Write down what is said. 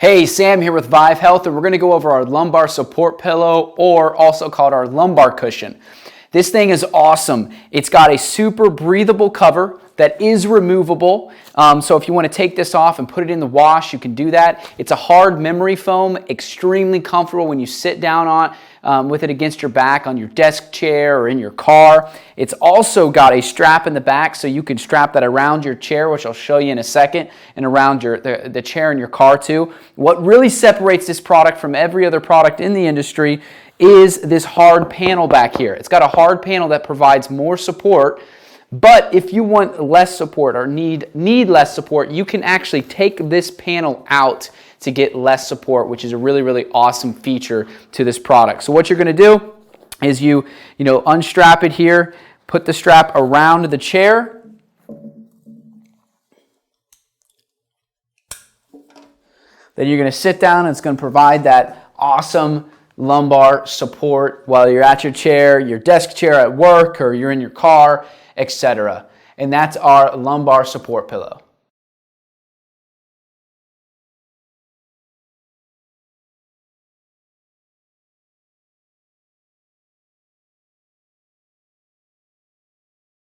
Hey, Sam here with Vive Health, and we're going to go over our lumbar support pillow, or also called our lumbar cushion. This thing is awesome. It's got a super breathable cover that is removable. So if you want to take this off and put it in the wash, you can do that. It's a hard memory foam, extremely comfortable when you sit down on with it against your back on your desk chair or in your car. It's also got a strap in the back, so you can strap that around your chair, which I'll show you in a second, and around the chair in your car too. What really separates this product from every other product in the industry is this hard panel back here. It's got a hard panel that provides more support. But if you want less support or need less support, you can actually take this panel out to get less support, which is a really, really awesome feature to this product. So what you're going to do is you unstrap it here, put the strap around the chair. Then you're going to sit down, and it's going to provide that awesome lumbar support while you're at your chair, your desk chair at work, or you're in your car, etc. And that's our lumbar support pillow.